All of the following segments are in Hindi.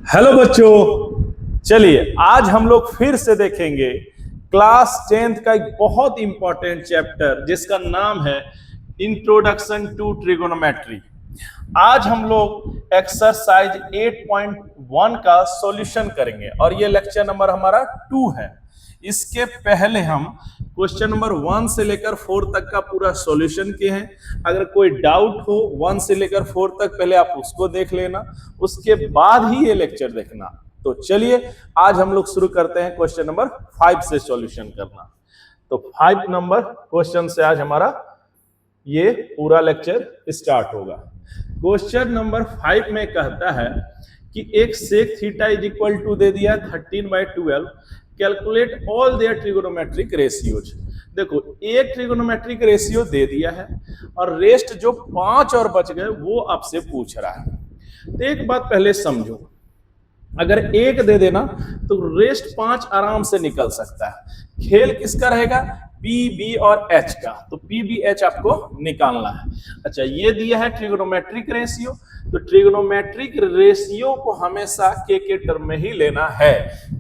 हेलो बच्चों, चलिए आज हम लोग फिर से देखेंगे क्लास 10th का एक बहुत इंपॉर्टेंट चैप्टर जिसका नाम है इंट्रोडक्शन टू ट्रिगोनोमेट्री। आज हम लोग एक्सरसाइज 8.1 का सॉल्यूशन करेंगे और ये लेक्चर नंबर हमारा 2 है। इसके पहले हम क्वेश्चन नंबर 1 से लेकर 4 तक का पूरा सॉल्यूशन किए हैं। अगर कोई डाउट हो 1 से लेकर 4 तक पहले आप उसको देख लेना, उसके बाद ही ये लेक्चर देखना। तो चलिए आज हम लोग शुरू करते हैं क्वेश्चन नंबर 5 से सॉल्यूशन करना। तो 5 नंबर क्वेश्चन से आज हमारा ये पूरा लेक्चर स्टार्ट होगा। क्वेश्चन नंबर 5 में कहता है कि एक sec theta is equal to दे दिया 13/12, calculate all their trigonometric ratios. देखो एक ट्रिगोनोमेट्रिक रेशियो दे दिया है और रेस्ट जो 5 और बच गए वो आपसे पूछ रहा है। तो एक बात पहले समझो, अगर एक दे देना तो रेस्ट 5 आराम से निकल सकता है। खेल किसका रहेगा? पी बी और एच का। तो पी बी एच आपको निकालना है। अच्छा, ये दिया है ट्रिगोनोमेट्रिक रेशियो, तो ट्रिगोनोमेट्रिक रेशियो को हमेशा के टर्म में ही लेना है।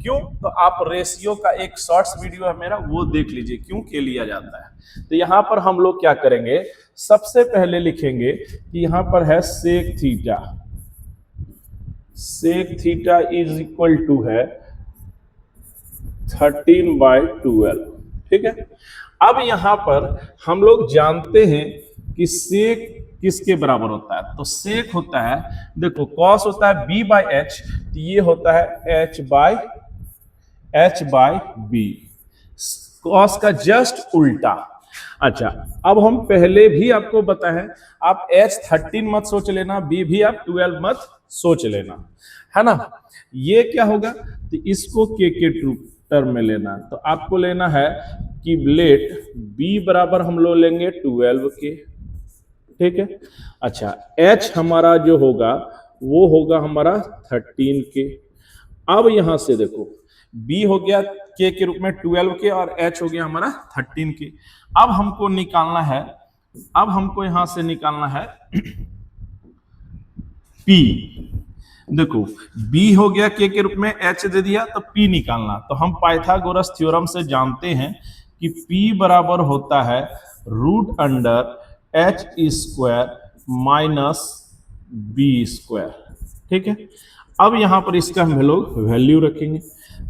क्यों? तो आप रेशियो का एक शॉर्ट्स वीडियो है मेरा, वो देख लीजिए क्यों के लिया जाता है। तो यहां पर हम लोग क्या करेंगे, सबसे पहले लिखेंगे कि यहां पर है sec theta. Sec theta is equal to है 13/12। ठीक है। अब यहां पर हम लोग जानते हैं कि सेक किसके बराबर होता है। तो सेक होता है, देखो कॉस होता है b बाई एच, तो ये होता है h बाई बी, कॉस का जस्ट उल्टा। अच्छा, अब हम पहले भी आपको बताएं, आप h 13 मत सोच लेना, b भी आप 12 मत सोच लेना, है ना। ये क्या होगा, तो इसको के टर्म में लेना। तो आपको लेना है कि लेट b बराबर हम लोग लेंगे 12 के। ठीक है। अच्छा, h हमारा जो होगा वो होगा हमारा 13 के। अब यहां से देखो b हो गया के रूप में 12 के और h हो गया हमारा 13 के। अब हमको निकालना है, अब हमको यहां से निकालना है p। देखो b हो गया के रूप में, h दे दिया तो p निकालना। तो हम पाइथागोरस थ्योरम से जानते हैं कि p बराबर होता है root under h square minus b square. ठीक है। अब यहां पर इसका हम लोग वैल्यू रखेंगे।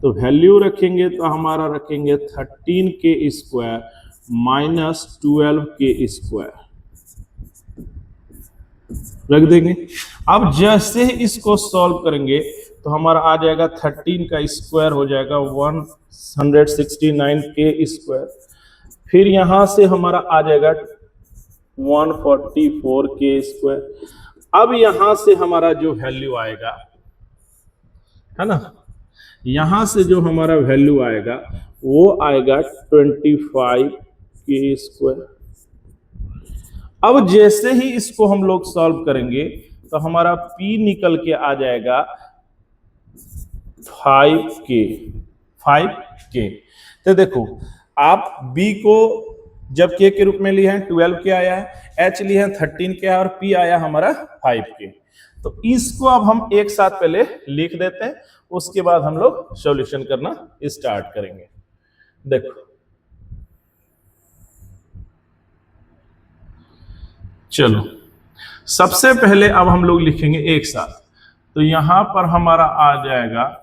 तो वैल्यू रखेंगे तो हमारा रखेंगे 13 के स्क्वायर माइनस 12 के स्क्वायर रख देंगे। अब जैसे ही इसको सॉल्व करेंगे तो हमारा आ जाएगा 13 का स्क्वायर हो जाएगा 169 के स्क्वायर। फिर यहां से हमारा आ जाएगा 144 के स्क्वायर। अब यहां से हमारा जो वैल्यू आएगा, है ना, यहां से जो हमारा वैल्यू आएगा वो आएगा 25 के स्क्वायर। अब जैसे ही इसको हम लोग सॉल्व करेंगे तो हमारा p निकल के आ जाएगा 5k। तो देखो आप b को जब के रूप में लिए हैं 12 के आया है, h लिए हैं 13 के और p आया हमारा 5k। तो इसको अब हम एक साथ पहले लिख देते हैं, उसके बाद हम लोग सॉल्यूशन करना स्टार्ट करेंगे। देखो चलो, सबसे पहले अब हम लोग लिखेंगे एक साथ। तो यहां पर हमारा आ जाएगा,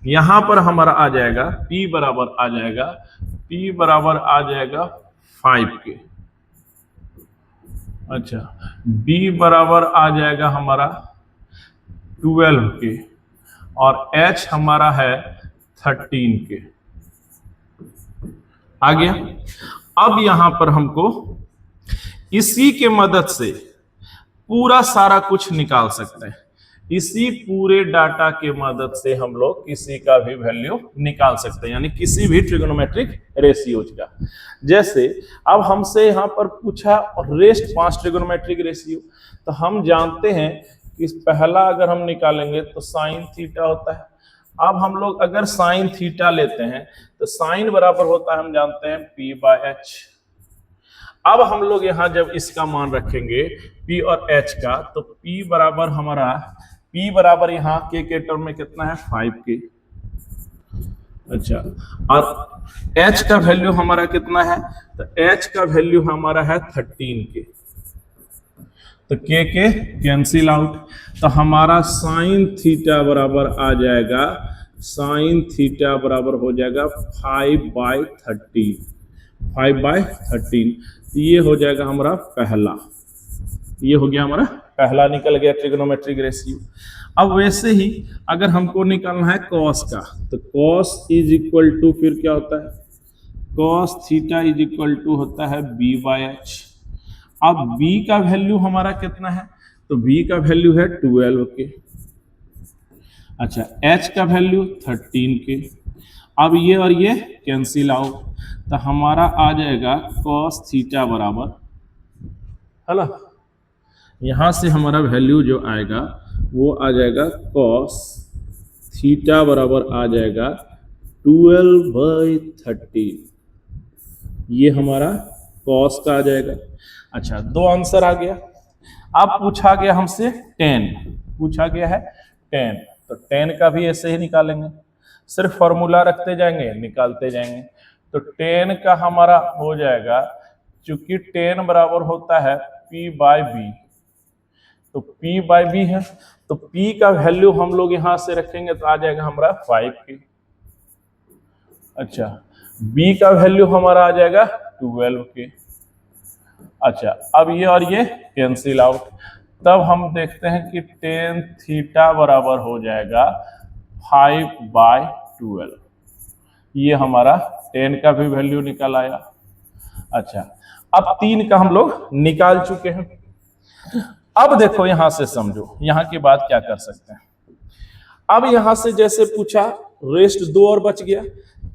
यहां पर हमारा आ जाएगा p बराबर आ जाएगा, p बराबर आ जाएगा 5k। अच्छा, b बराबर आ जाएगा हमारा 12 के और h हमारा है 13 के। आ गया। अब यहां पर हमको इसी के मदद से पूरा सारा कुछ निकाल सकते हैं। इसी पूरे डाटा के मदद से हम लोग किसी का भी वैल्यू निकाल सकते हैं, यानी किसी भी ट्रिगोनोमेट्रिक रेशियोज का। जैसे अब हमसे यहां पर पूछा रेस्ट 5 ट्रिगोनोमेट्रिक रेशियो, तो हम जानते हैं कि पहला अगर हम निकालेंगे तो साइन थीटा होता है। अब हम लोग अगर साइन थीटा लेते हैं तो साइन बराबर होता है, हम जानते हैं p बाय h। अब हम लोग यहां जब इसका मान रखेंगे p और h का, तो p बराबर हमारा P बराबर यहाँ के टर्म में कितना है 5k। अच्छा, और H का वैल्यू हमारा कितना है, तो H का वैल्यू हमारा है 13k। तो के कैंसिल आउट, तो हमारा साइन थीटा बराबर आ जाएगा, साइन थीटा बराबर हो जाएगा 5/13, 5/13। ये हो जाएगा हमारा पहला, ये हो गया हमारा पहला, निकल गया ट्रिग्नोमेट्रिक रेशियो। अब वैसे ही अगर हमको निकालना है कॉस का, तो कॉस इज इक्वल टू फिर क्या होता है, cos theta is equal to होता है b/h। अब b का वैल्यू हमारा कितना है, तो b का वैल्यू है 12k। अच्छा, h का वैल्यू 13k। अब ये और ये कैंसिल आउट, तो हमारा आ जाएगा कॉस थीटा बराबर, है ना, यहां से हमारा वैल्यू जो आएगा वो आ जाएगा कॉस थीटा बराबर आ जाएगा 12/13। ये हमारा कॉस का आ जाएगा। अच्छा, दो आंसर आ गया। अब पूछा गया हमसे 10, पूछा गया है 10, तो 10 का भी ऐसे ही निकालेंगे, सिर्फ फॉर्मूला रखते जाएंगे निकालते जाएंगे। तो 10 का हमारा हो जाएगा, चूंकि 10 बराबर होता है p/b, तो p/b है, तो p का वैल्यू हम लोग यहां से रखेंगे तो आ जाएगा हमारा 5k। अच्छा, b का वैल्यू हमारा आ जाएगा 12k। अच्छा, अब ये और ये कैंसिल आउट, तब हम देखते हैं कि tan थीटा बराबर हो जाएगा 5/12। ये हमारा 10 का भी वैल्यू निकल आया। अच्छा, अब 3 का हम लोग निकाल चुके हैं। अब देखो यहां से समझो, यहां के बाद क्या कर सकते हैं। अब यहां से जैसे पूछा, रेस्ट 2 और बच गया,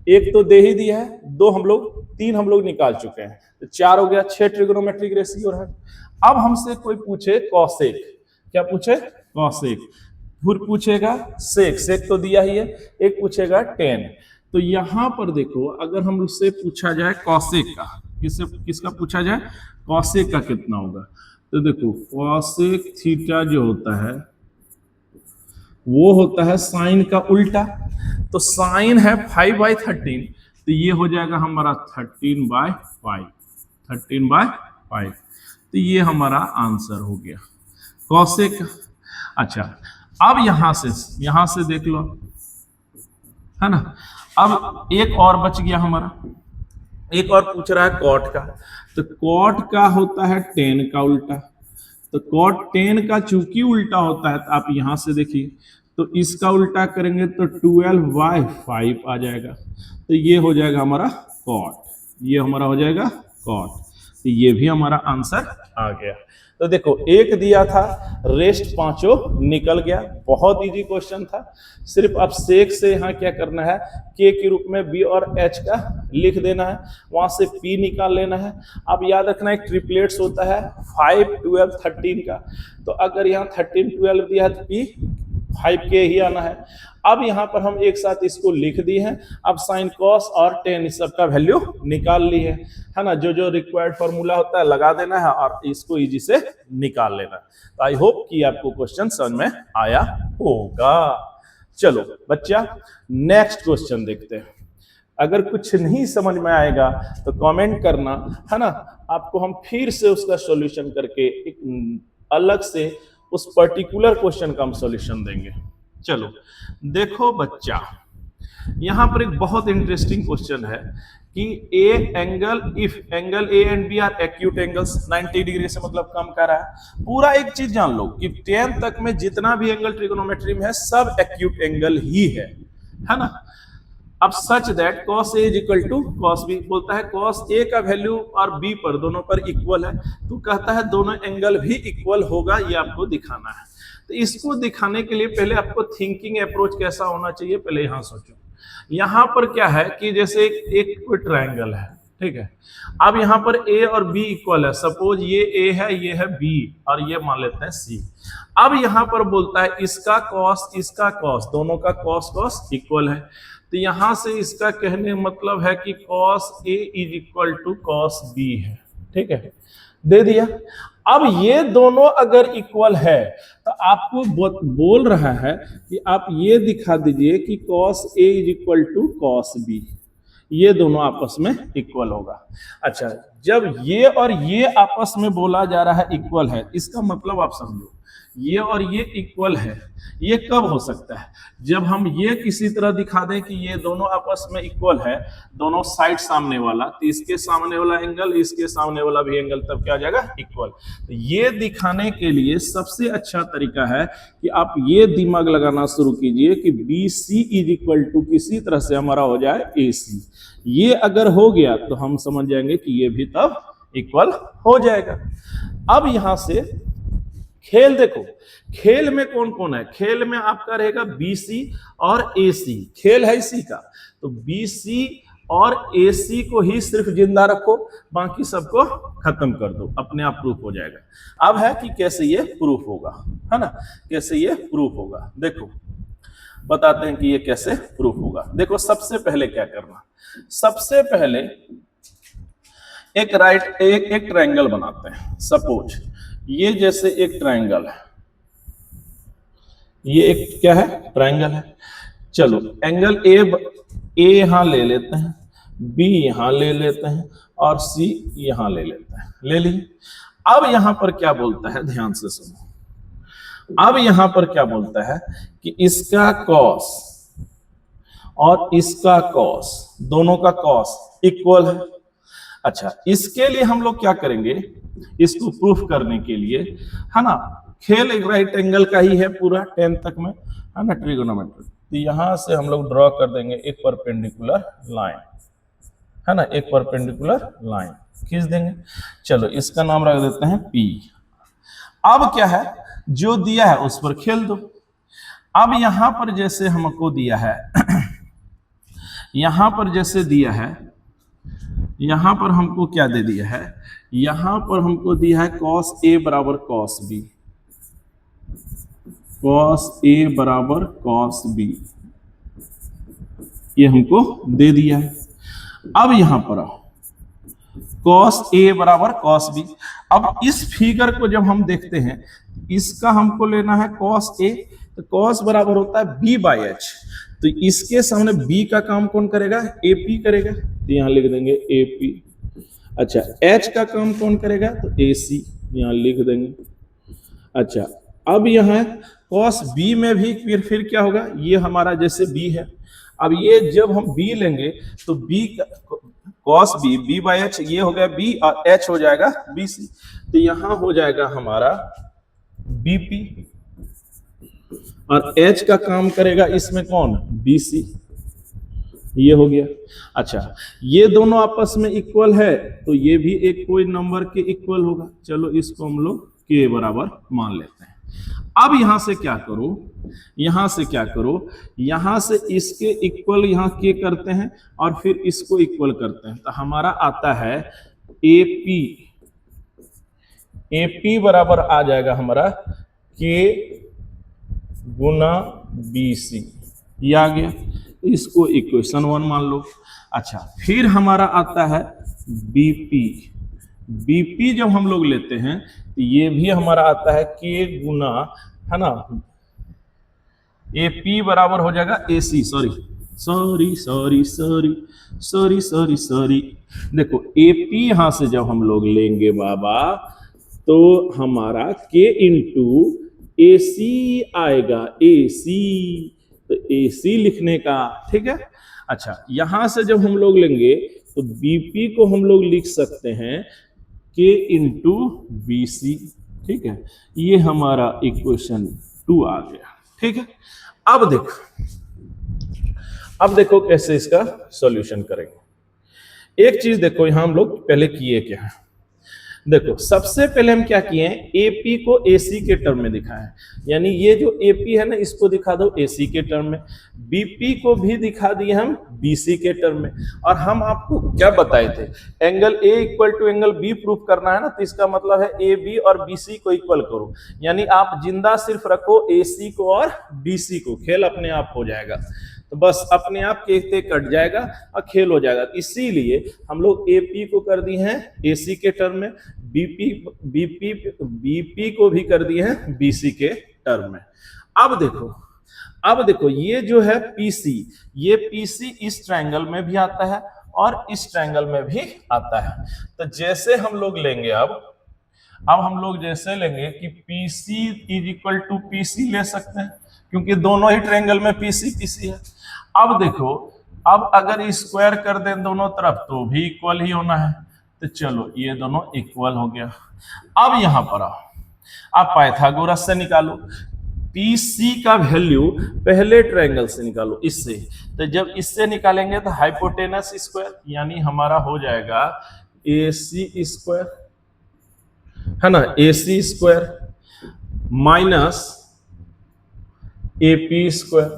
एक तो दे ही दिया है, 2 हम लोग 3 हम लोग निकाल चुके हैं, तो 4 हो गया, 6 ट्रिग्नोमेट्रिक रेशियो है। अब हमसे कोई पूछे कॉसेक, क्या पूछे कॉसेक, फिर पूछेगा सेक, सेक तो दिया ही है, एक पूछेगा tan। तो यहां पर देखो, अगर हमसे पूछा जाए कॉसेक का, किसका पूछा जाए, कॉसेक का कितना होगा, तो देखो कॉसेक थीटा जो होता है वो होता है साइन का उल्टा, तो साइन है 5/13, तो ये हो जाएगा हमारा 13/5, 13/5। तो ये हमारा आंसर हो गया कॉसेक। अच्छा, अब यहां से देख लो, है ना। अब एक और बच गया हमारा, एक और पूछ रहा है कॉट का, तो कॉट का होता है tan का उल्टा, तो कॉट tan का चूंकि उल्टा होता है, तो आप यहां से देखिए, तो इसका उल्टा करेंगे तो 12/5 आ जाएगा, तो ये हो जाएगा हमारा कॉट, ये हमारा हो जाएगा कॉट। तो ये भी हमारा आंसर आ गया। तो देखो, एक दिया था, रेस्ट 5 निकल गया, बहुत इजी क्वेश्चन था। सिर्फ अब सेक से यहाँ क्या करना है, के के रूप में b और h का लिख देना है, वहां से p निकाल लेना है। अब याद रखना, एक ट्रिपलेट्स होता है 5, 12, 13 का, तो अगर यहाँ 13, 12 दिया है तो p 5k ही आना है। अब यहाँ पर हम एक साथ इसको लिख दिए हैं, अब साइन कॉस और tan इस सब का वैल्यू निकाल ली है ना, जो जो रिक्वायर्ड फॉर्मूला होता है लगा देना है और इसको इजी से निकाल लेना है। तो आई होप कि आपको क्वेश्चन समझ में आया होगा। चलो बच्चा, नेक्स्ट क्वेश्चन देखते हैं। अगर कुछ नहीं समझ में आएगा तो कमेंट करना, है ना, आपको हम फिर से उसका सॉल्यूशन करके एक अलग से उस पर्टिकुलर क्वेश्चन का हम सॉल्यूशन देंगे। चलो देखो बच्चा, यहां पर एक बहुत इंटरेस्टिंग क्वेश्चन है कि A angle, if angle A and B are acute angles, 90 degree से मतलब कम कर रहा है। पूरा एक चीज जान लो कि 10 तक में जितना भी एंगल ट्रिगोनोमेट्री में है सब एक्यूट एंगल ही है ना। अब such that cos A is equal to cos B, बोलता है cos A का वैल्यू और B पर दोनों पर इक्वल है, तो कहता है दोनों एंगल भी इक्वल होगा, ये आपको दिखाना है। तो इसको दिखाने के लिए पहले आपको थिंकिंग अप्रोच कैसा होना चाहिए, पहले यहां सोचो। यहां पर क्या है कि जैसे एक कोई ट्रायंगल है, ठीक है, अब यहां पर A और B इक्वल है, सपोज ये A है, ये है B और ये मान लेते हैं C। अब यहां पर बोलता है इसका cos इसका cos, दोनों का cos इक्वल है, तो यहां से इसका कहने मतलब है कि cos A is equal to cos B है, ठीक है, दे दिया। अब ये दोनों अगर इक्वल है तो आपको बोल रहा है कि आप ये दिखा दीजिए कि cos A is equal to cos B, ये दोनों आपस में इक्वल होगा। अच्छा, जब ये और ये आपस में बोला जा रहा है इक्वल है, इसका मतलब आप समझो ये और ये इक्वल है, ये कब हो सकता है? जब हम ये किसी तरह दिखा दें कि ये दोनों आपस में इक्वल है, दोनों साइड सामने वाला, तो इसके सामने वाला एंगल इसके सामने वाला भी एंगल तब क्या आ जाएगा? इक्वल। तो ये दिखाने के लिए सबसे अच्छा तरीका है कि आप ये दिमाग लगाना शुरू कीजिए कि BC इज इक्वल टू किसी तरह से हमारा हो जाए AC। ये अगर हो गया तो हम समझ जाएंगे कि ये भी तब इक्वल हो जाएगा। अब यहां से खेल देखो, खेल में कौन कौन है? खेल में आपका रहेगा BC और AC, खेल है इसी का। तो BC और AC को ही सिर्फ जिंदा रखो, बाकी सबको खत्म कर दो, अपने आप प्रूफ हो जाएगा। अब है कि कैसे ये प्रूफ होगा, है ना? कैसे ये प्रूफ होगा, देखो बताते हैं कि ये कैसे प्रूफ होगा। देखो सबसे पहले क्या करना, सबसे पहले एक ट्रायंगल बनाते हैं। सपोज ये जैसे एक ट्रायंगल है, ये एक क्या है? ट्रायंगल है। चलो एंगल ए यहां ले लेते हैं, B यहां ले लेते हैं और C यहां ले लेते हैं, ले ली। अब यहां पर क्या बोलता है, ध्यान से सुनो। अब यहां पर क्या बोलता है कि इसका कॉस और इसका कॉस, दोनों का कॉस इक्वल है। अच्छा, इसके लिए हम लोग क्या करेंगे, इसको प्रूफ करने के लिए, है ना, खेल एक राइट एंगल का ही है पूरा 10 तक में, है ना, ट्रिगोनोमेट्री। तो यहां से हम लोग ड्रॉ कर देंगे एक परपेंडिकुलर लाइन, है ना, एक परपेंडिकुलर लाइन खींच देंगे। चलो इसका नाम रख देते हैं P। अब क्या है, जो दिया है उस पर खेल दो। अब यहां पर जैसे हमको दिया है यहां पर जैसे दिया है, यहां पर हमको क्या दे दिया है, यहां पर हमको दिया है cos A बराबर cos B, cos A बराबर cos B, ये हमको दे दिया है। अब यहां पर आओ, cos A बराबर cos B। अब इस फिगर को जब हम देखते हैं, इसका हमको लेना है cos A, तो cos बराबर होता है B बाई H। तो इसके सामने B का काम कौन करेगा? AP करेगा, तो यहां लिख देंगे AP। अच्छा, H का काम कौन करेगा? तो AC, यहां लिख देंगे। अच्छा, अब यहां cos B में भी फिर क्या होगा, ये हमारा जैसे B है, अब ये जब हम B लेंगे तो B cos B by H, ये हो गया B और H हो जाएगा BC, तो यहां हो जाएगा हमारा BP और H का काम करेगा इसमें कौन? BC, ये हो गया। अच्छा, ये दोनों आपस में इक्वल है तो ये भी एक कोई नंबर के इक्वल होगा। चलो इसको हम लोग K बराबर मान लेते हैं। अब यहां से क्या करो, यहां से क्या करो, यहां से इसके इक्वल यहां K करते हैं और फिर इसको इक्वल करते हैं, तो हमारा आता है AP बराबर आ जाएगा हमारा K गुना BC, ये आ गया। इसको इक्वेशन 1 मान लो। अच्छा, फिर हमारा आता है BP जब हम लोग लेते हैं तो ये भी हमारा आता है K गुना, है ना, AP बराबर हो जाएगा AC, सॉरी, देखो AP यहां से जब हम लोग लेंगे बाबा तो हमारा K इंटू AC आएगा, AC, तो AC लिखने का, ठीक है। अच्छा, यहां से जब हम लोग लेंगे तो BP को हम लोग लिख सकते हैं K इंटू BC, ठीक है। ये हमारा इक्वेशन 2 आ गया, ठीक है। अब देखो कैसे इसका सॉल्यूशन करेंगे। एक चीज देखो, यहां हम लोग पहले किए क्या है, देखो सबसे पहले हम क्या किए हैं, AP को AC के टर्म में दिखाया है, यानी ये जो AP है ना इसको दिखा दो AC के टर्म में, BP को भी दिखा दिए हम BC के टर्म में। और हम आपको क्या बताए थे, angle A equal to angle B proof करना है ना, तो इसका मतलब है AB और BC को इक्वल करो, यानी आप जिंदा सिर्फ रखो AC को और BC को, खेल अपने आप हो जाएगा। तो तो बस अपने आप के कट जाएगा और खेल हो जाएगा। इसीलिए हम लोग एपी को कर दिए हैं एसी के टर्म में, बीपी को भी कर दिए हैं बीसी के टर्म में। अब देखो ये जो है पीसी, ये पीसी इस ट्रायंगल में भी आता है और इस ट्रायंगल में भी आता है। तो जैसे हम लोग लेंगे अब हम लोग जैसे लेंगे कि PC is equal to PC ले सकते हैं, क्योंकि दोनों ही ट्रायंगल में PC है। अब देखो, अब अगर स्क्वायर कर दें दोनों तरफ तो भी इक्वल ही होना है, तो चलो ये दोनों इक्वल हो गया। अब यहां पर आओ, आप पाइथागोरस से निकालो PC का वैल्यू पहले ट्रायंगल से निकालो, इससे। तो जब इससे निकालेंगे तो हाइपोटेनस स्क्वायर, यानी हमारा हो जाएगा AC स्क्वायर, है ना, AC square minus AP square,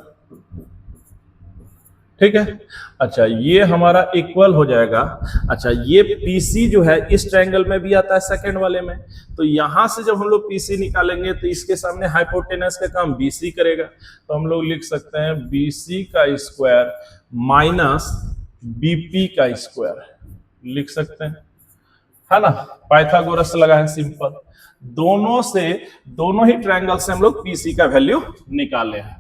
ठीक है। अच्छा, ये हमारा इक्वल हो जाएगा। अच्छा, ये PC जो है इस ट्रायंगल में भी आता है सेकंड वाले में, तो यहां से जब हम लोग PC निकालेंगे तो इसके सामने हाइपोटेनस का काम BC करेगा, तो हम लोग लिख सकते हैं BC का स्क्वायर माइनस BP का स्क्वायर, लिख सकते हैं, है ना। पाइथागोरस लगा है सिंपल, दोनों ही ट्रायंगल से हम लोग PC का वैल्यू निकाले हैं।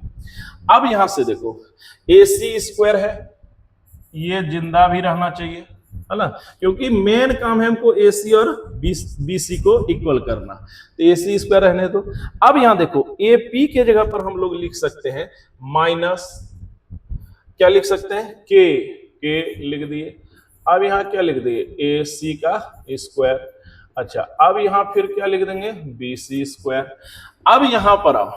अब यहां से देखो AC स्क्वायर है, ये जिंदा भी रहना चाहिए, है ना, क्योंकि मेन काम है हमको AC और BC को इक्वल करना, तो AC स्क्वायर रहने दो। अब यहां देखो AP के जगह पर हम लोग लिख सकते हैं माइनस, क्या लिख सकते हैं, K लिख दिए। अब यहां क्या लिख दिए, AC का स्क्वायर। अच्छा, अब यहां फिर क्या लिख देंगे, BC स्क्वायर। अब यहां पर आओ,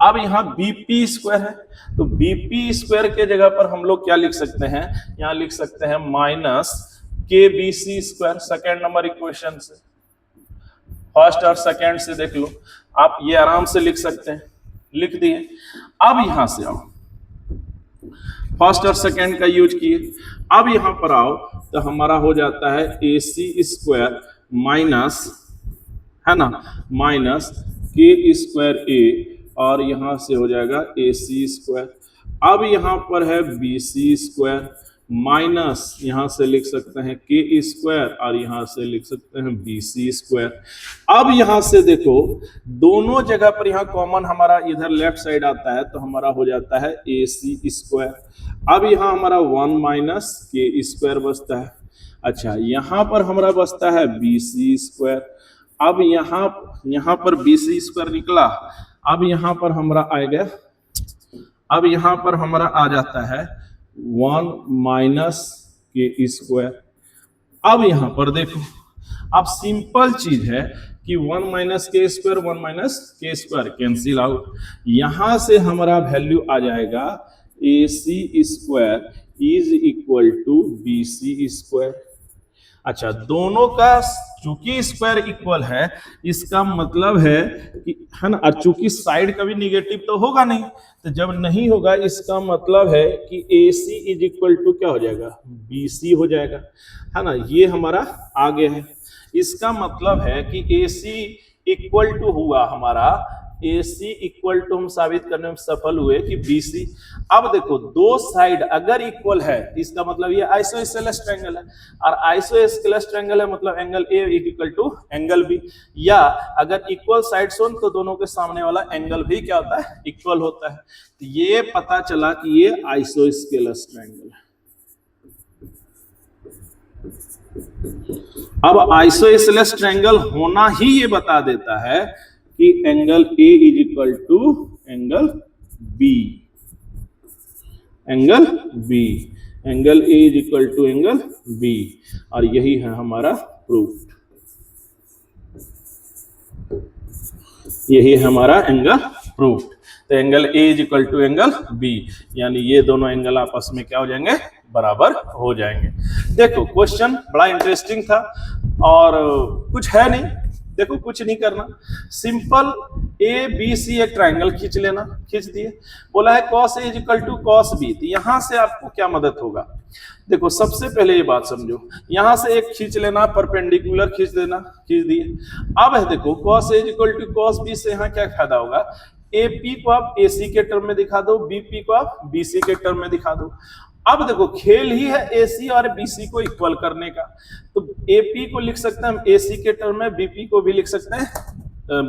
अब यहां BP स्क्वायर है, तो BP स्क्वायर के जगह पर हम लोग क्या लिख सकते हैं, यहां लिख सकते हैं minus KBC square. Second number equation से, फर्स्ट और सेकेंड से देख लो, आप ये आराम से लिख सकते हैं, लिख दिए। अब यहां से आओ, फर्स्ट और सेकेंड का यूज किए। अब यहां पर आओ तो हमारा हो जाता है AC स्क्वायर माइनस, है ना, माइनस K स्क्वायर A, और यहां से हो जाएगा AC स्क्वायर। अब यहां पर है BC स्क्वायर माइनस, यहां से लिख सकते हैं K स्क्वायर, और यहां से लिख सकते हैं BC स्क्वायर। अब यहां से देखो दोनों जगह पर यहां कॉमन हमारा इधर लेफ्ट साइड आता है, तो हमारा हो जाता है AC स्क्वायर। अब यहां हमारा 1 माइनस K स्क्वायर बचता है। अच्छा, यहां पर हमारा बचता है BC स्क्वायर। अब यहां पर BC स्क्वायर निकला, अब यहां पर हमारा आएगा, अब यहां पर हमारा आ जाता है 1 माइनस K स्क्वायर। अब यहां पर देखो, अब सिंपल चीज है कि 1 minus K square 1 minus K square cancel out, यहां से हमारा वैल्यू आ जाएगा AC square is equal to BC square. अच्छा, दोनों का चूंकि स्क्वायर इक्वल है, इसका मतलब है कि, है ना, और चूंकि साइड कभी निगेटिव तो होगा नहीं, तो जब नहीं होगा इसका मतलब है कि AC इज इक्वल टू क्या हो जाएगा, BC हो जाएगा, है ना। ये हमारा आगे है, इसका मतलब है कि AC इक्वल टू हुआ हमारा, AC इक्वल टू हम साबित करने में सफल हुए कि BC। अब देखो दो साइड अगर इक्वल है, इसका मतलब ये आइसोसेलेस ट्रायंगल है, और आइसोसेलेस ट्रायंगल है मतलब angle A equal to angle B, या अगर इक्वल साइड्स हो तो दोनों के सामने वाला एंगल भी क्या होता है, इक्वल होता है। तो ये पता चला कि ये आइसोसेलेस ट्रायंगल है। अब आइसोसेलेस ट्रायंगल होना ही ये बता देता है कि angle A is equal to angle B, angle B, angle A is equal to angle B, और यही है हमारा प्रूफ, यही है हमारा एंगल प्रूफ। तो angle A is equal to angle B, यानी ये दोनों एंगल आपस में क्या हो जाएंगे, बराबर हो जाएंगे। देखो क्वेश्चन बड़ा इंटरेस्टिंग था, और कुछ है नहीं, देखो कुछ नहीं करना, सिंपल ABC एक ट्रायंगल खींच लेना, खींच दिए, बोला है cos A is equal to cos B। तो यहां से आपको क्या मदद होगा, देखो सबसे पहले ये बात समझो, यहां से एक खींच लेना, परपेंडिकुलर खींच देना, खींच दिए। अब है देखो cos A is equal to cos B से यहां क्या फायदा होगा, एपी को आप एसी के टर्म में दिखा दो, बीपी को आप बीसी के टर्म में दिखा दो। अब देखो खेल ही है एसी और बीसी को इक्वल करने का, तो एपी को लिख सकते हैं हम एसी के टर्म में, बीपी को भी लिख सकते हैं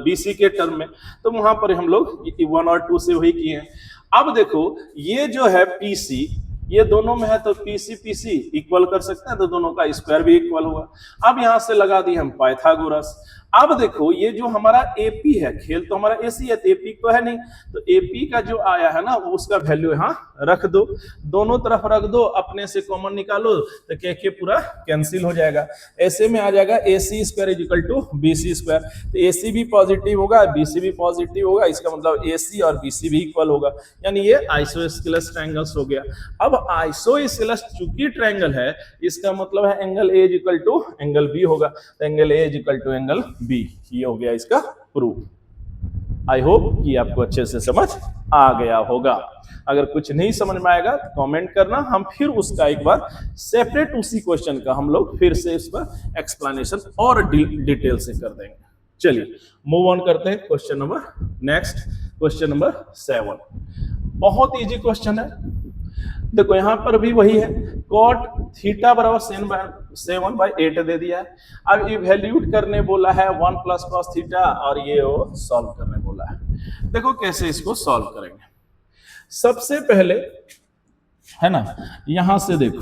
बीसी के टर्म में। तो वहां पर हम लोग 1 और 2 से वही किए हैं। अब देखो ये जो है पीसी, ये दोनों में है तो पीसी पीसी इक्वल कर सकते हैं, तो दोनों का स्क्वायर भी इक्वल हुआ। अब यहां से लगा दी हम पाइथागोरस। अब देखो ये जो हमारा एपी है, खेल तो हमारा एसी है तो एपी तो है नहीं, तो एपी का जो आया है ना उसका वैल्यू यहाँ रख दो, दोनों तरफ रख दो, अपने से कॉमन निकालो तो के पूरा कैंसिल हो जाएगा। ऐसे में आ जाएगा AC square is equal to BC square, तो एसी भी पॉजिटिव होगा बीसी भी पॉजिटिव होगा, इसका मतलब एसी और बीसी भी इक्वल होगा, यानी ये आइसोस्केलस ट्रायंगल्स हो गया। अब आइसोस्केलस चूंकि ट्रायंगल है, इसका मतलब है angle A is equal to angle B होगा, तो angle A is equal to angle B, ये हो गया इसका प्रूफ। आई होप कि आपको अच्छे से समझ आ गया होगा। अगर कुछ नहीं समझ में आएगा तो कमेंट करना, हम फिर उसका एक बार सेपरेट उसी क्वेश्चन का हम लोग फिर से इस पर एक्सप्लेनेशन और डिटेल से कर देंगे। चलिए मूव ऑन करते हैं question number next, question number 7। बहुत इजी क्वेश्चन है। देखो यहां पर भी वही है, cot थीटा बराबर 7/8 दे दिया है। अब इवैल्यूएट करने बोला है 1 प्लस cos थीटा, और ये वो सॉल्व करने बोला है। देखो कैसे इसको सॉल्व करेंगे। सबसे पहले है ना, यहां से देखो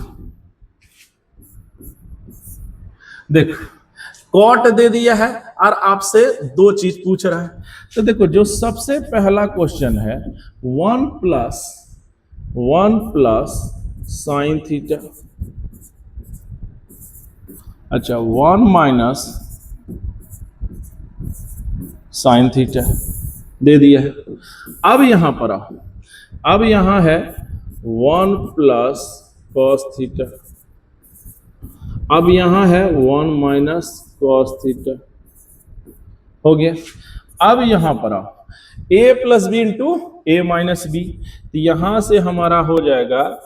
cot दे दिया है और आपसे दो चीज पूछ रहा है। तो देखो जो सबसे पहला क्वेश्चन है 1 प्लस साइन थीटा, अच्छा 1 माइनस साइन थीटा दे दिया है। अब यहां पर आओ, अब यहां है 1 प्लस कॉस थीटा, अब यहां है 1 माइनस कॉस थीटा, हो गया। अब यहां पर आओ, a plus B into A minus B, तो यहां से हमारा हो जाएगा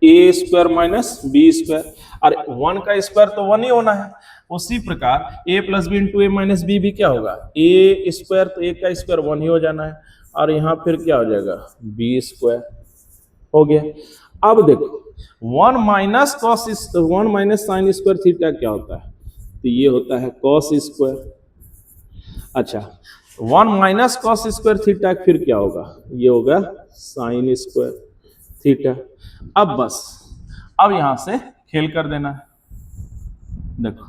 A square minus B square, और 1 का स्क्वायर तो 1 ही होना है। उसी प्रकार a plus B into A minus B भी क्या होगा, ए स्क्वायर, तो ए का स्क्वायर 1 ही हो जाना है, और यहां फिर क्या हो जाएगा बी स्क्वायर, हो गया। अब देखो 1 minus cos 1 minus sine square theta क्या होता है, तो ये होता है कॉस स्क्वायर। अच्छा 1 माइनस कॉस स्क्वायर थीटा फिर क्या होगा, ये होगा साइन स्क्वायर थीटा। अब बस अब यहां से खेल कर देना है। देखो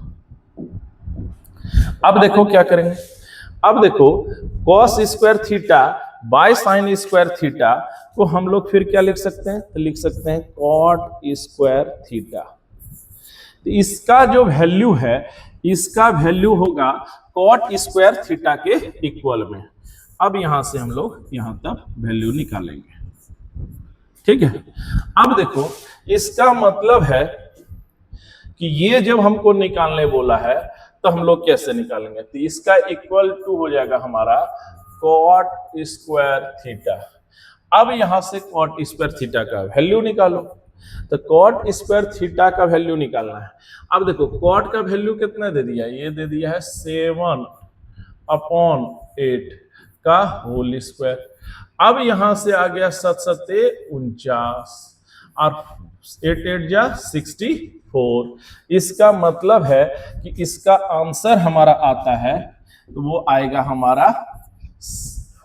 अब देखो क्या करेंगे, अब देखो cos square theta by sine square theta को हम लोग फिर क्या लिख सकते हैं, तो लिख सकते हैं कॉट स्क्वायर थीटा। तो इसका जो वैल्यू है, इसका वैल्यू होगा कॉट स्क्वायर थीटा के इक्वल में। अब यहां से हम लोग यहां तक वैल्यू निकालेंगे, ठीक है। अब देखो इसका मतलब है कि ये जब हमको निकालने बोला है तो हम लोग कैसे निकालेंगे, तो इसका इक्वल टू हो जाएगा हमारा कॉट स्क्वायर थीटा। अब यहां से कॉट स्क्वायर थीटा का वैल्यू निकालो, तो कॉट स्क्वायर थीटा का वैल्यू निकालना है। अब देखो कॉट का वैल्यू कितना दे दिया, ये दे दिया है 7/8 का होल स्क्वायर। अब यहां से आ गया 7 7 49 और 8 8 जा 64। इसका मतलब है कि इसका आंसर हमारा आता है, तो वो आएगा हमारा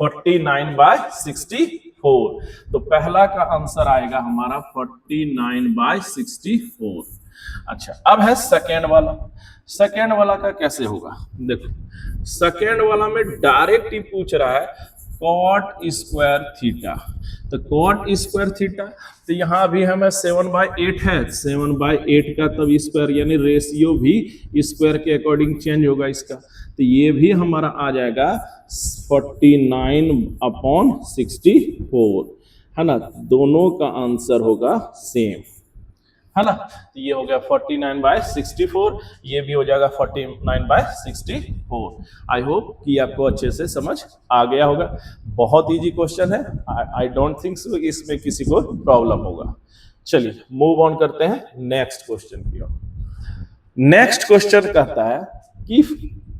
49/64। तो पहला का आंसर आएगा हमारा 49/64। अच्छा अब है सेकेंड वाला। सेकेंड वाला का कैसे होगा, देखो सेकेंड वाला में डायरेक्ट ही पूछ रहा है कॉट स्क्वायर थीटा, तो कॉट स्क्वायर थीटा, तो यहां भी हमें 7/8 है, 7/8 का तब स्क्वायर यानी रेशियो भी स्क्वायर के अकॉर्डिंग चेंज होगा इसका, तो ये भी हमारा आ जाएगा 49/64, है ना। दोनों का आंसर होगा सेम, है ना। तो ये हो गया 49/64, ये भी हो जाएगा 49/64। आई होप कि आपको अच्छे से समझ आ गया होगा। बहुत इजी क्वेश्चन है, आई डोंट थिंक सो इसमें किसी को प्रॉब्लम होगा। चलिए मूव ऑन करते हैं नेक्स्ट क्वेश्चन की ओर। नेक्स्ट क्वेश्चन कहता है कि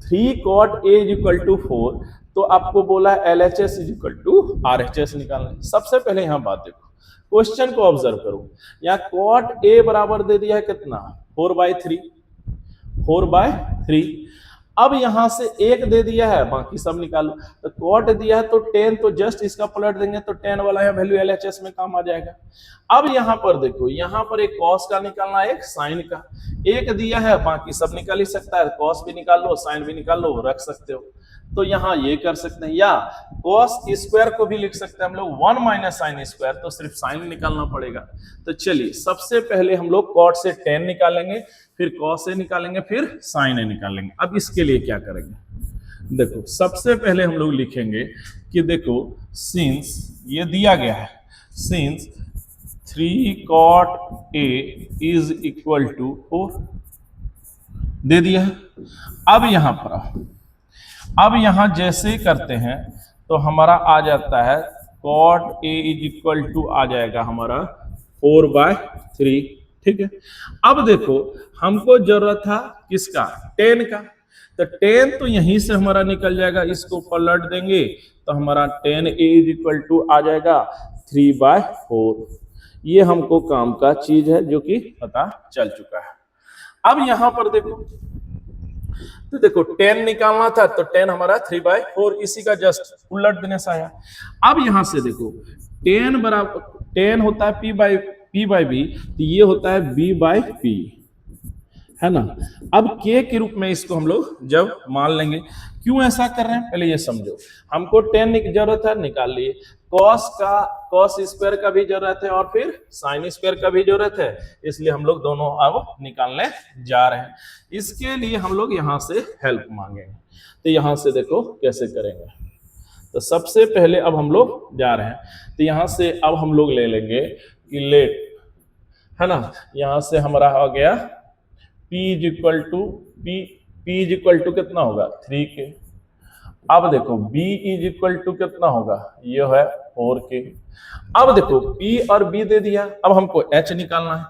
3 cot A = 4 तो आपको बोला है LHS is equal to RHS निकालना है। सबसे पहले यहां बात देखो, क्वेश्चन को ऑब्जर्व करो, यहाँ cot A बराबर दे दिया है कितना 4/3, 4/3। अब यहां से एक दे दिया है, बाकी सब निकालो। तो cot दिया है तो 10, तो जस्ट इसका पलट देंगे तो 10 वाला है वैल्यू LHS में काम आ जाएगा। अब यहां पर देखो, यहां पर एक cos का निकालना है, एक sin का, एक दिया है, बाकी सब निकाल ही सकता है, cos भी निकाल लो, sin भी निकाल लो, रख सकते हो। तो यहां ये कर सकते हैं, या cos स्क्वायर को भी लिख सकते हैं हम लोग 1 माइनस साइन स्क्वायर, तो सिर्फ sin निकालना पड़ेगा। तो चलिए सबसे पहले हम लोग cot से 10 निकालेंगे, फिर cos से निकालेंगे, फिर sin ए निकालेंगे। अब इसके लिए क्या करेंगे, देखो सबसे पहले हम लोग लिखेंगे कि देखो सिंस ये दिया गया है, since 3 cot A is equal to 4 दे दिया है। अब यहां पर अब यहां जैसे ही करते हैं तो हमारा आ जाता है cot A is equal to आ जाएगा हमारा 4/3, ठीक है। अब देखो हमको जरूरत था किसका, 10 का, तो 10 तो यहीं से हमारा निकल जाएगा, इसको पलट देंगे तो हमारा 10A इज इक्वल टू आ जाएगा 3/4। ये हमको काम का चीज है जो कि पता चल चुका है। अब यहां पर देखो, तो देखो 10 निकालना था तो 10 हमारा 3/4, इसी का जस्ट उलट देने से आया। अब यहां से देखो 10 बराबर 10 होता है P/B, तो ये होता है B/P, है ना। अब K के रूप में इसको हम लोग जब मान लेंगे, क्यों ऐसा कर रहे हैं पहले ये समझो। हमको 10 की जरूरत है, निकाल लिए, cos स्क्वायर का भी जरूरत है और फिर sin स्क्वायर का भी जरूरत है, इसलिए हम लोग दोनों अब निकालने जा रहे हैं। इसके लिए हम लोग यहां से हेल्प मांगेंगे, तो यहां से देखो कैसे करेंगे। तो सबसे पहले अब हम लोग जा रहे हैं, तो यहां से अब हम लोग ले लेंगे कि लेट, है ना, यहां से हमारा आ गया P इज इक्वल टू कितना होगा 3K। अब देखो B इज इक्वल टू कितना होगा, ये है 4K। अब देखो P और B दे दिया, अब हमको H निकालना है।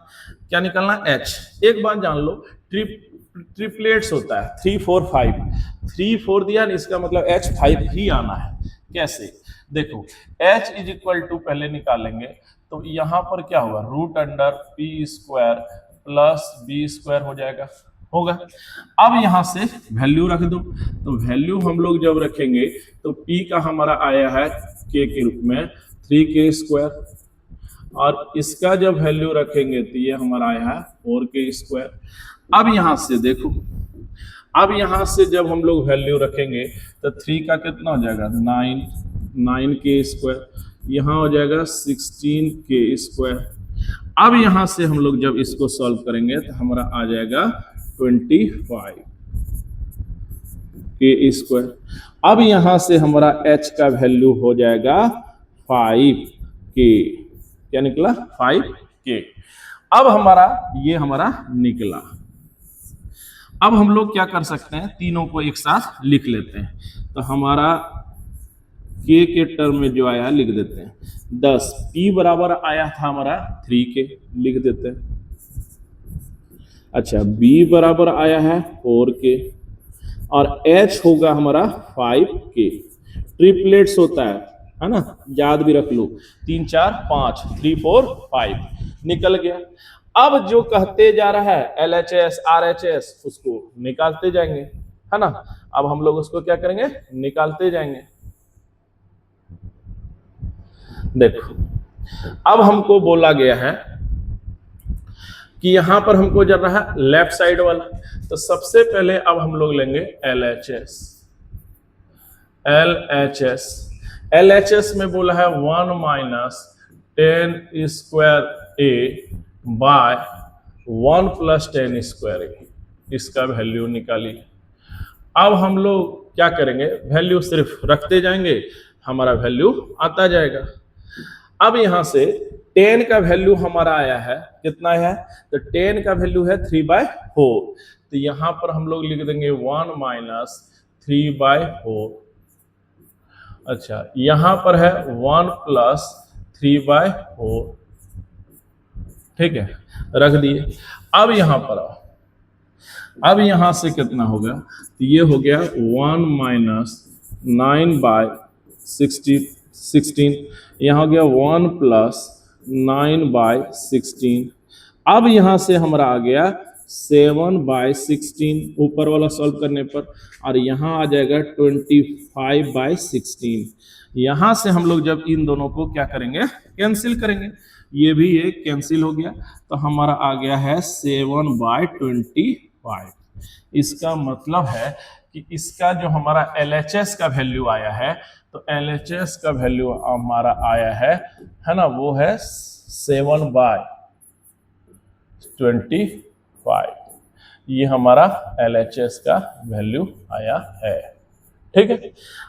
क्या निकालना है, H। एक बात जान लो, ट्रिपलेट्स होता है 3 4 5, 3 4 दिया, इसका मतलब H 5 ही आना है। कैसे, देखो H इज इक्वल टू पहले निकालेंगे तो यहां पर क्या होगा, √P² प्लस B² हो जाएगा, होगा। अब यहां से वैल्यू रख दो, तो वैल्यू हम लोग जब रखेंगे तो P का हमारा आया है K के रूप में 3K², और इसका जब वैल्यू रखेंगे तो ये हमारा आया है 4K²। अब यहां से देखो, अब यहां से जब हम लोग वैल्यू रखेंगे तो 3 का कितना हो जाएगा 9K², यहां हो जाएगा 16K²। अब यहां से हम लोग जब इसको सॉल्व करेंगे तो हमारा आ जाएगा 25K²। अब यहां से हमारा H का वैल्यू हो जाएगा 5K। क्या निकला, 5K। अब हमारा ये हमारा निकला। अब हम लोग क्या कर सकते हैं, तीनों को एक साथ लिख लेते हैं। तो हमारा K के टर्म में जो आया लिख देते हैं 10, P बराबर आया था हमारा 3K, लिख देते हैं। अच्छा, B बराबर आया है 4K और H होगा हमारा 5K। ट्रिपलेट्स होता है ना, याद भी रख लो, 3 4 5, 3 4 5 निकल गया। अब जो कहते जा रहा है LHS RHS उसको निकालते जाएंगे, है ना। अब हम लोग उसको क्या करेंगे, निकालते जाएंगे। देखो अब हमको बोला गया है कि यहां पर हमको जब रहा लेफ्ट साइड वाला, तो सबसे पहले अब हम लोग लेंगे LHS में बोला है 1 minus 10² A by 1 plus 10² A, इसका वैल्यू निकाली। अब हम लोग क्या करेंगे, वैल्यू सिर्फ रखते जाएंगे, हमारा वैल्यू आता जाएगा। अब यहां से 10 का वैल्यू हमारा आया है, कितना है, तो 10 का वैल्यू है 3/4, तो यहां पर हम लोग लिख देंगे 1 माइनस 3/4। अच्छा, यहां पर है 1 प्लस 3/4, ठीक है, रख दिए। अब यहां पर आओ, अब यहां से कितना होगा, तो ये हो गया 1 माइनस 9/16, यहाँ हो गया 1 + 9/16। अब यहाँ से हमारा आ गया 7/16 ऊपर वाला सॉल्व करने पर, और यहाँ आ जाएगा 25/16। यहाँ से हम लोग जब इन दोनों को क्या करेंगे, कैंसिल करेंगे, ये भी ये कैंसिल हो गया, तो हमारा आ गया है 7/25। इसका मतलब है कि इसका जो हमारा LHS का वैल्यू आया है, तो LHS का वैल्यू हमारा आया है ना, वो है 7/25। ये हमारा LHS का वैल्यू आया है। ठीक है,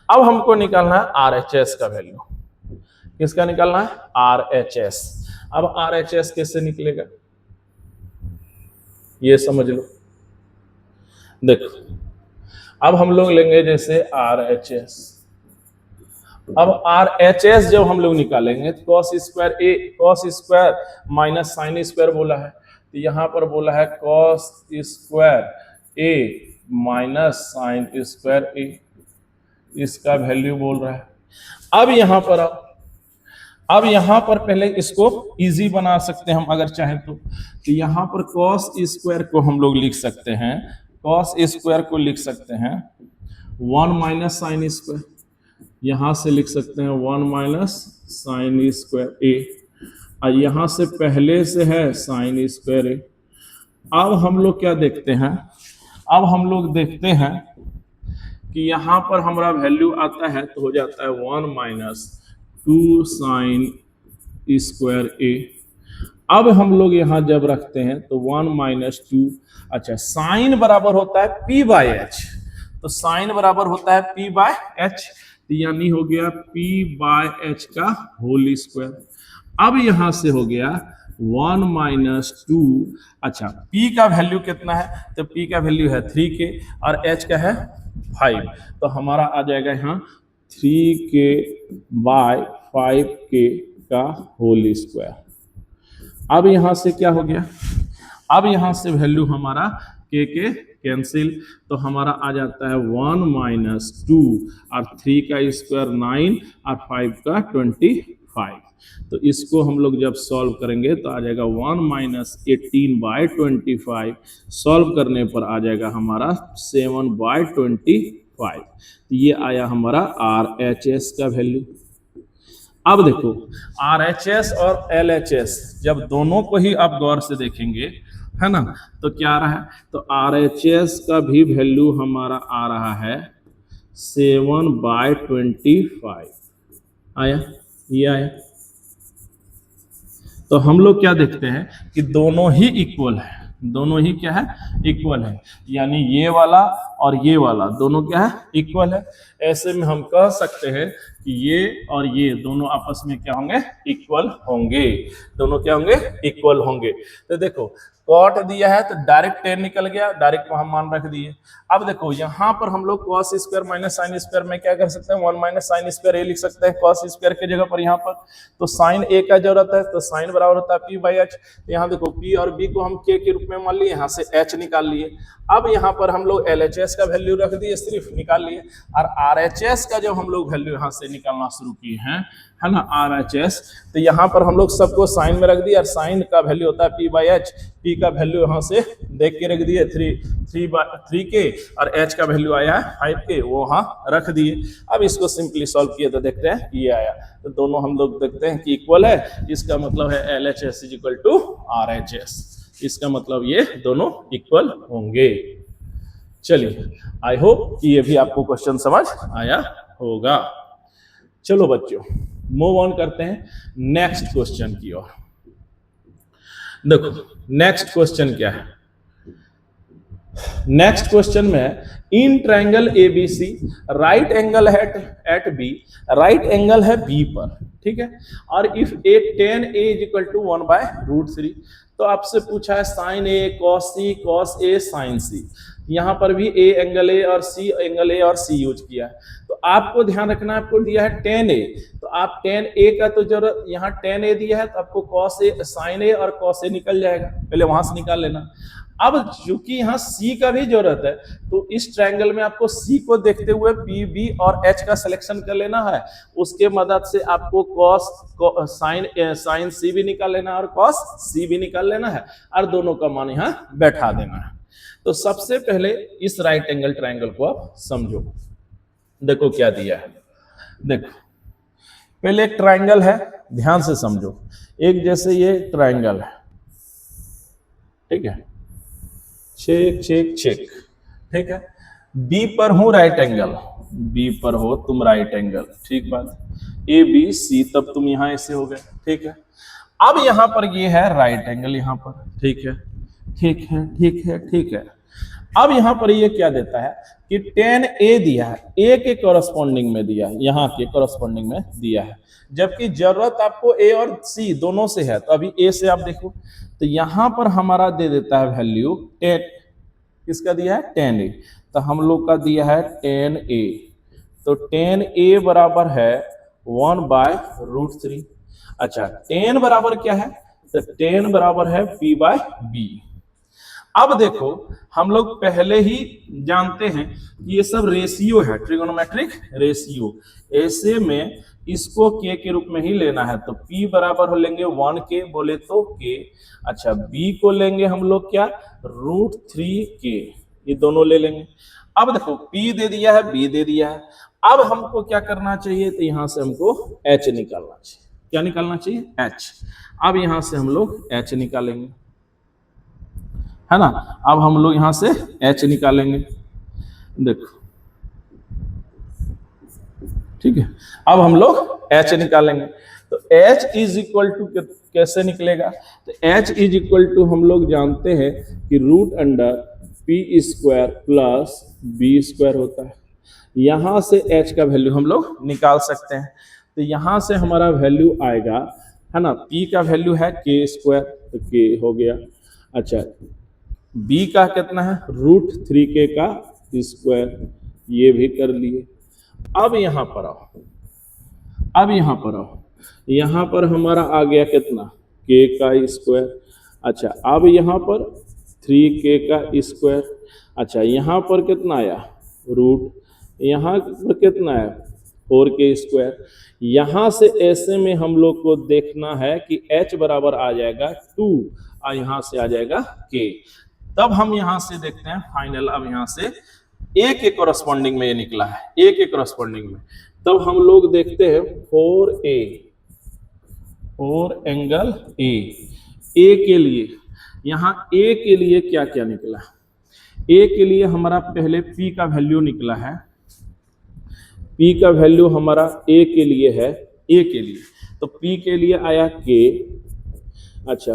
अब हमको निकालना है RHS का वैल्यू। किसका निकालना है? RHS। अब RHS कैसे निकलेगा ये समझ लो। देखो, अब हम लोग लेंगे जैसे RHS। अब RHS जब हम लोग निकालेंगे तो cos square minus sine square बोला है, तो यहाँ पर बोला है cos square A minus sine square A, इसका वैल्यू बोल रहा है। अब यहाँ पर पहले इसको इजी बना सकते हैं हम अगर चाहें तो यहाँ पर cos स्क्वायर को हम लोग लिख सकते हैं, cos स्क्वायर को लिख सकते हैं 1 माइनस साइन स्क्वायर, यहाँ से लिख सकते हैं 1 माइनस साइन स्क्वायर A, और यहाँ से पहले से है साइन स्क्वायर A। अब हम लोग क्या देखते हैं, अब हम लोग देखते हैं कि यहाँ पर हमारा वैल्यू आता है तो हो जाता है 1 माइनस 2 साइन स्क्वायर A। अब हम लोग यहाँ जब रखते हैं तो 1 माइनस 2, अच्छा साइन बराबर होता है P/H, तो साइन बराबर होता है P/H, यानी हो गया P/H का होल स्क्वायर। अब यहां से हो गया 1 माइनस 2, अच्छा P का वैल्यू कितना है, तो P का वैल्यू है 3K और H का है 5, तो हमारा आ जाएगा यहाँ 3K/5K का होल स्क्वायर। अब यहां से क्या हो गया, अब यहां से वैल्यू हमारा K के कैंसिल, तो हमारा आ जाता है 1 माइनस 2 और 3 का स्क्वायर 9 और 5 का 25। तो इसको हम लोग जब सॉल्व करेंगे तो आ जाएगा 1 माइनस 18/25, सॉल्व करने पर आ जाएगा हमारा 7/25। ये आया हमारा RHS का वैल्यू। अब देखो RHS और LHS जब दोनों को ही आप गौर से देखेंगे है ना, तो क्या आ रहा है, तो RHS का भी वैल्यू हमारा आ रहा है 7/25 आया, ये आया। तो हम लोग क्या देखते हैं कि दोनों ही इक्वल है, दोनों ही क्या है, इक्वल है, यानी ये वाला और ये वाला दोनों क्या है, इक्वल है। ऐसे में हम कह सकते हैं कि ये और ये दोनों आपस में क्या होंगे, इक्वल होंगे, दोनों क्या होंगे, इक्वल होंगे। तो देखो कॉट दिया है तो डायरेक्ट 10 निकल गया, डायरेक्ट वहां मान रख दिए। अब देखो यहाँ पर हम लोग cos square minus sine square में क्या कर सकते हैं, 1 माइनस साइन स्क्वायर A लिख सकते हैं cos स्क्वायर की जगह पर। यहाँ पर तो साइन A का जरूरत है, तो साइन बराबर होता है P/H। तो यहाँ देखो P और B को हम K के रूप में मान लिए, यहाँ से H निकाल लिए। अब यहाँ पर हम लोग LHS का वैल्यू रख दिए, सिर्फ निकाल लिए, और RHS का जब हम लोग वैल्यू यहाँ से निकालना शुरू किए हैं है ना, RHS, तो यहाँ पर हम लोग सबको साइन में रख दिया, और साइन का वैल्यू होता है P/H, P का वैल्यू यहाँ से देख के रख दिए 3K, और H का वैल्यू आया है 5K, वो वहाँ रख दिए। अब इसको सिंपली सॉल्व किए तो देखते हैं ये आया, तो दोनों हम लोग देखते हैं कि इक्वल है, इसका मतलब है LHS इक्वल टू RHS, इसका मतलब ये दोनों इक्वल होंगे। चलिए आई होप कि ये भी आपको क्वेश्चन समझ आया होगा। चलो बच्चों मूव ऑन करते हैं नेक्स्ट क्वेश्चन की ओर। देखो नेक्स्ट क्वेश्चन क्या है, नेक्स्ट क्वेश्चन में in triangle ABC right angle है एट B, राइट एंगल है B पर, ठीक है, और if A tan A is equal to 1/√3, तो आपसे पूछा है sin A cos C cos A sin C, यहाँ पर भी A एंगल A और C एंगल A और C यूज किया है। तो आपको ध्यान रखना, आपको दिया है tan A, तो आप tan A का तो जरूरत, यहाँ tan A दिया है तो आपको cos A sin A और cos A निकल जाएगा, पहले वहां से निकाल लेना। अब चूंकि यहाँ सी का भी जरूरत है, तो इस ट्रायंगल में आपको सी को देखते हुए पी बी और एच का सिलेक्शन कर लेना है। उसके मदद से आपको कॉस साइन सी भी निकाल लेना है और कॉस सी भी निकाल लेना है और दोनों का मान यहाँ बैठा देना है। तो सबसे पहले इस राइट एंगल ट्रायंगल को आप समझो। देखो क्या दिया है, देखो पहले एक ट्रायंगल है, ध्यान से समझो। एक जैसे ये ट्रायंगल है, ठीक है, चेक चेक चेक, ठीक है। बी पर हूं राइट एंगल, बी पर हो तुम राइट एंगल, ठीक बात। ए बी सी, तब तुम यहां ऐसे हो गए, ठीक है। अब यहां पर ये है राइट एंगल यहां पर, ठीक है ठीक है ठीक है ठीक है। अब यहां पर ये क्या देता है कि tan a दिया है, a के कॉरस्पॉन्डिंग में दिया है, यहां के कॉरस्पॉन्डिंग में दिया है, जबकि जरूरत आपको a और c दोनों से है। तो अभी a से आप देखो, तो यहां पर हमारा दे देता है वैल्यू 10, किसका दिया है 10a, तो हम लोग का दिया है 10a, तो 10a बराबर है 1/√3। अच्छा 10 बराबर क्या है, तो 10 बराबर है p/b। अब देखो हम लोग पहले ही जानते हैं कि ये सब रेशियो है, ट्रिगोनोमेट्रिक रेशियो। ऐसे में इसको k के रूप में ही लेना है, तो p बराबर हो लेंगे 1k, बोले तो k। अच्छा b को लेंगे हम लोग क्या, √3k, ये दोनों ले लेंगे। अब देखो p दे दिया है, b दे दिया है। अब हमको क्या करना चाहिए, तो यहां से हमको h निकालना चाहिए। क्या निकालना चाहिए, h। अब यहां से हम लोग h निकालेंगे, है ना। अब हम लोग यहां से h निकालेंगे, देखो ठीक है। अब हम लोग h निकालेंगे, तो h इज इक्वल टू कैसे निकलेगा, तो h इज इक्वल टू हम लोग जानते हैं कि √p² प्लस b² होता है। यहां से h का वैल्यू हम लोग निकाल सकते हैं, तो यहां से हमारा वैल्यू आएगा, है ना, p का वैल्यू है k², तो k हो गया। अच्छा b का कितना है, √3k का स्क्वायर, ये भी कर लिए। अब यहां पर आओ, अब यहां पर आओ, यहां पर हमारा आ गया कितना, k का स्क्वायर। अच्छा अब यहां पर 3k का स्क्वायर। अच्छा यहां पर कितना आया, रूट, यहां पर कितना है 4k²। यहां से ऐसे में हम लोग को देखना है कि h बराबर आ जाएगा 2 और यहां से आ जाएगा k। तब हम यहां से देखते हैं फाइनल, अब यहां से a के कॉरस्पॉन्डिंग में ये निकला है, a के कॉरस्पॉन्डिंग में। तब हम लोग देखते हैं 4a, 4 एंगल a के लिए, यहां a के लिए क्या क्या निकला, a के लिए हमारा पहले p का वैल्यू निकला है, p का वैल्यू हमारा a के लिए है, a के लिए, तो p के लिए आया k। अच्छा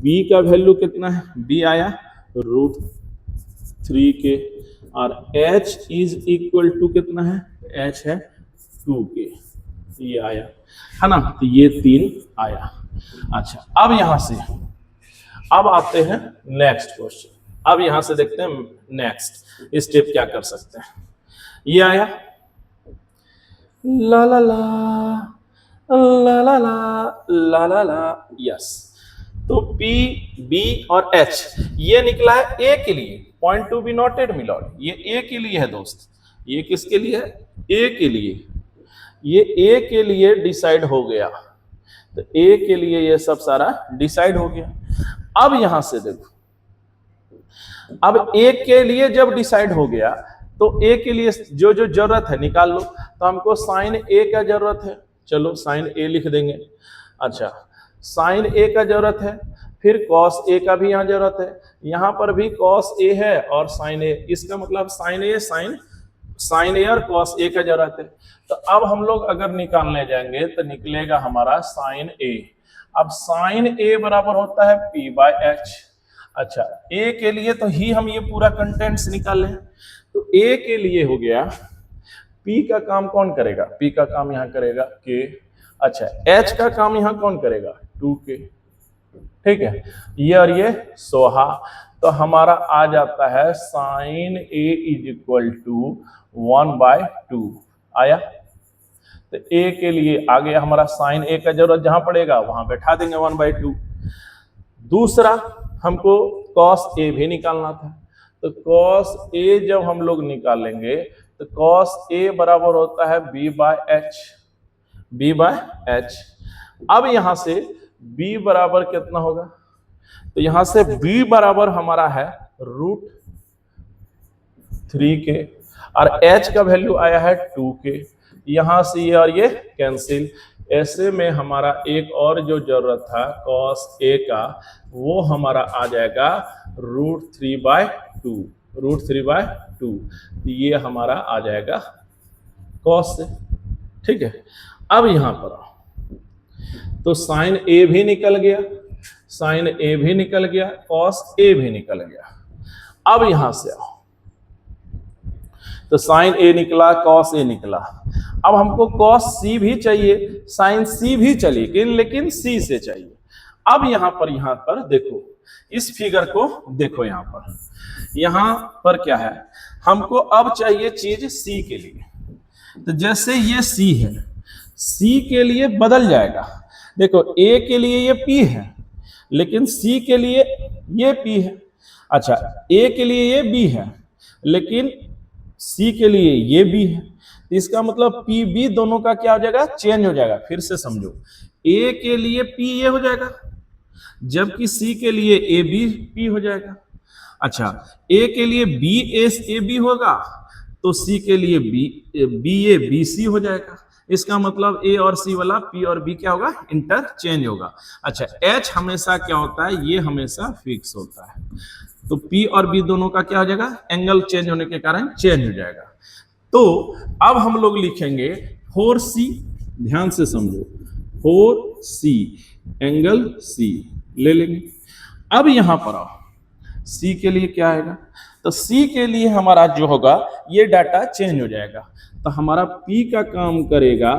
b का वैल्यू कितना है, b आया √3k, और h इज इक्वल टू कितना है, h है 2k, ये आया, है ना, तो ये 3 आया। अच्छा अब यहां से अब आते हैं नेक्स्ट क्वेश्चन। अब यहां से देखते हैं नेक्स्ट स्टेप क्या कर सकते हैं। ये आया ला ला ला ला ला ला ला ला, यस। तो P, B और H ये निकला है A के लिए, point to be noted milord, ये A के लिए है दोस्त। ये किसके लिए है, A के लिए, ये A के लिए डिसाइड हो गया, तो A के लिए ये सब सारा डिसाइड हो गया। अब यहां से देखो, अब A के लिए जब डिसाइड हो गया, तो A के लिए जो जो जरूरत है निकाल लो। तो हमको साइन A का जरूरत है, चलो साइन A लिख देंगे। अच्छा साइन A का जरूरत है, फिर कॉस A का भी यहाँ जरूरत है, यहाँ पर भी कॉस A है और साइन A, इसका मतलब साइन A साइन A और कॉस A का जरूरत है। तो अब हम लोग अगर निकालने जाएंगे तो निकलेगा हमारा साइन A। अब साइन A बराबर होता है p/h। अच्छा A के लिए तो ही हम ये पूरा कंटेंट्स निकाल लें, तो A के लिए हो गया, P का काम कौन करेगा, P का काम यहाँ करेगा K। अच्छा H का काम यहाँ कौन करेगा, 2k, ठीक है, ये और ये सोहा। तो हमारा आ जाता है sine A is equal to 1/2 आया। तो A के लिए आ गया हमारा साइन A का जरूरत जहां पड़ेगा वहां बैठा देंगे 1/2। दूसरा हमको कॉस ए भी निकालना था। तो कॉस ए जब हम लोग निकालेंगे तो कॉस ए बराबर होता है B by H, B by H. अब यहां से b बराबर कितना होगा, तो यहां से b बराबर हमारा है √3k और h का वैल्यू आया है 2k। यहां से ये और ये कैंसिल। ऐसे में हमारा एक और जो जरूरत था cos a का, वो हमारा आ जाएगा √3/2, √3/2। तो ये हमारा आ जाएगा cos से। ठीक है, अब यहां पर आओ तो साइन ए भी निकल गया, साइन ए भी निकल गया, कॉस ए भी निकल गया। अब यहां से आओ तो साइन ए निकला, कॉस ए निकला। अब हमको कॉस सी भी चाहिए, साइन सी भी चाहिए, लेकिन सी से चाहिए। अब यहां पर देखो, इस फिगर को देखो, यहां पर क्या है, हमको अब चाहिए चीज सी के लिए। तो जैसे ये सी है, सी के लिए बदल जाएगा। देखो ए के लिए ये पी है, लेकिन सी के लिए ये पी है। अच्छा, ए के लिए ये बी है, लेकिन सी के लिए ये बी है। तो इसका मतलब पी बी दोनों का क्या हो जाएगा, चेंज हो जाएगा। फिर से समझो, ए के लिए पी ए हो जाएगा, जबकि सी के लिए ए बी पी हो जाएगा। अच्छा, ए के लिए बी एस ए बी होगा, तो सी के लिए बी ए बी सी हो जाएगा। इसका मतलब ए और सी वाला पी और बी क्या होगा, इंटरचेंज होगा। अच्छा, एच हमेशा क्या होता है, ये हमेशा फिक्स होता है। तो पी और बी दोनों का क्या हो जाएगा, एंगल चेंज होने के कारण चेंज हो जाएगा। तो अब हम लोग लिखेंगे 4c, ध्यान से समझो, 4c एंगल सी ले लेंगे। अब यहां पर आओ, सी के लिए क्या आएगा, तो सी के लिए हमारा जो होगा ये डाटा चेंज हो जाएगा। तो हमारा P का काम करेगा,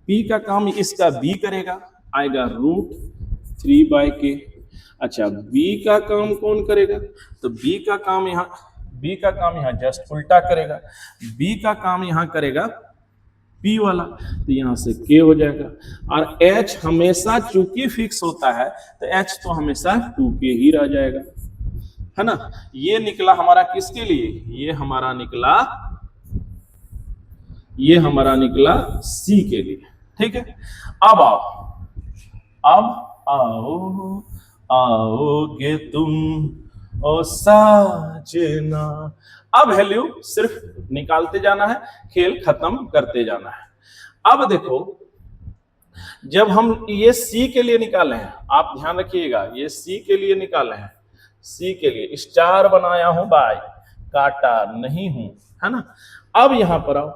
P का काम इसका B करेगा, आएगा √3/k। अच्छा, B का काम कौन करेगा, तो B का काम यहाँ जस्ट उल्टा करेगा। B का काम यहाँ करेगा P वाला, तो यहाँ से K हो जाएगा। और H हमेशा चूंकि फिक्स होता है तो H तो हमेशा 2K ही रह जाएगा, है ना। ये निकला हमारा किसके लिए, ये हमारा निकला C के लिए। ठीक है, अब आओगे तुम ओ साजना। अब वैल्यू सिर्फ निकालते जाना है, खेल खत्म करते जाना है। अब देखो, जब हम ये C के लिए निकाले हैं, आप ध्यान रखिएगा, ये C के लिए निकाले हैं, C के लिए स्टार बनाया हूं बाय, काटा नहीं हूं, है ना। अब यहां पर आओ,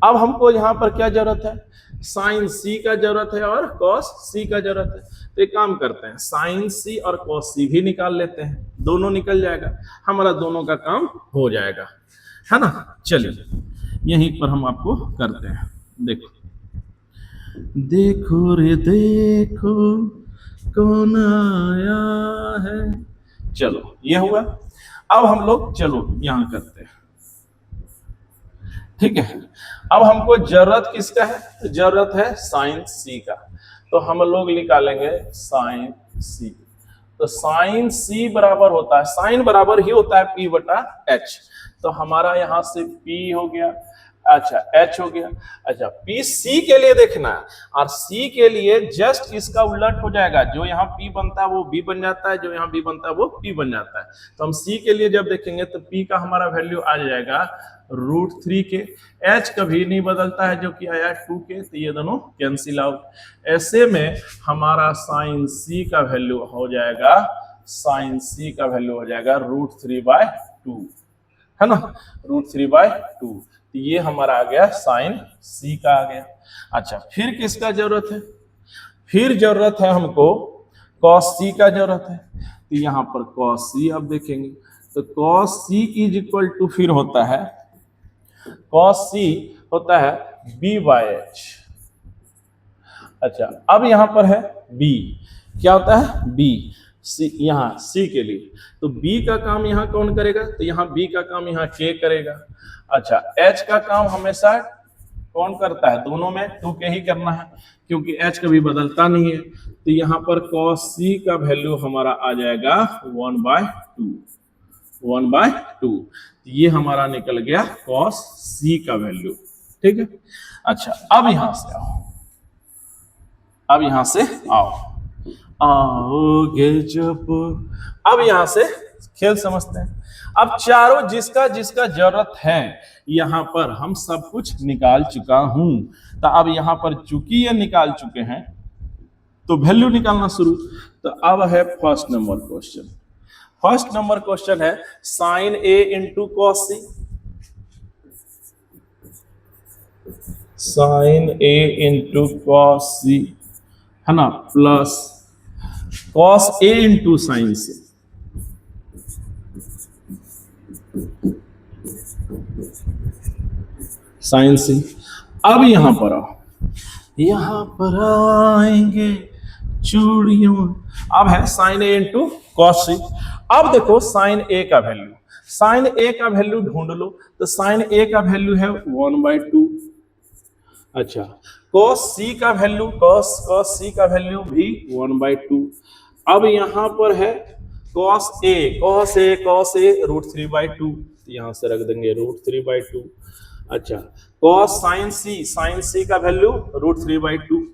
अब हमको यहां पर क्या जरूरत है, साइन सी का जरूरत है और कॉस सी का जरूरत है। तो एक काम करते हैं, साइन सी और कॉस सी भी निकाल लेते हैं, दोनों निकल जाएगा, हमारा दोनों का काम हो जाएगा, है ना। चलिए यहीं पर हम आपको करते हैं। देखो रे देखो कौन आया है। चलो ये हुआ। अब हम लोग चलो यहां करते हैं, ठीक है। अब हमको जरूरत किसका है, जरूरत है साइन सी का। तो हम लोग निकालेंगे साइन सी। तो साइन सी बराबर होता है, साइन बराबर ही होता है P/H। तो हमारा यहां से P हो गया, अच्छा H हो गया। अच्छा, P C के लिए देखना है, और C के लिए जस्ट इसका उलट हो जाएगा, जो यहाँ P बनता है वो B बन जाता है, जो यहाँ B बनता है वो P बन जाता है। तो हम C के लिए जब देखेंगे तो P का हमारा वैल्यू आ जाएगा √3k। H कभी नहीं बदलता है, जो कि आया 2k, तो ये दोनों कैंसिल आउट। ऐसे में हमारा साइन C का वैल्यू हो जाएगा, साइन C का वैल्यू हो जाएगा √3/2, है ना, √3/2। तो ये हमारा आ गया साइन C का आ गया। अच्छा, फिर किसका जरूरत है, फिर जरूरत है हमको cos C का जरूरत है। तो यहाँ पर cos C अब देखेंगे, तो cos C = फिर होता है, cos C होता है B/H। अच्छा, अब यहाँ पर है B, क्या होता है B, C, यहाँ C के लिए। तो B का काम यहाँ कौन करेगा, तो यहाँ B का काम यहाँ K करेगा। अच्छा, H का काम हमेशा कौन करता है, दोनों में 2 के ही करना है क्योंकि h कभी बदलता नहीं है। तो यहाँ पर cos c का वैल्यू हमारा आ जाएगा 1/2, 1/2। ये हमारा निकल गया cos c का वैल्यू। ठीक है, अच्छा अब यहां से आओ, अब यहां से आओगे जब, अब यहां से खेल समझते हैं। अब चारों जिसका जिसका जरूरत है यहां पर हम सब कुछ निकाल चुका हूं। तो अब यहां पर चूंकि ये निकाल चुके हैं तो वैल्यू निकालना शुरू। तो अब है first number question. First number question है sine a into cos C, sine a into cos C है ना, plus cos a into sine C, sine C. अब यहां पर आओ, यहां पर आएंगे चूड़ियों। अब है साइन ए इंटू कॉस सी। अब देखो साइन ए का वैल्यू, साइन ए का वैल्यू ढूंढ लो। तो साइन ए का वैल्यू है 1/2। अच्छा, कॉस सी का वैल्यू, कॉस सी का वैल्यू भी 1/2। अब यहां पर है कॉस ए √3/2, यहां से रख देंगे √3/2। अच्छा, कॉस साइन सी का वैल्यू √3/2।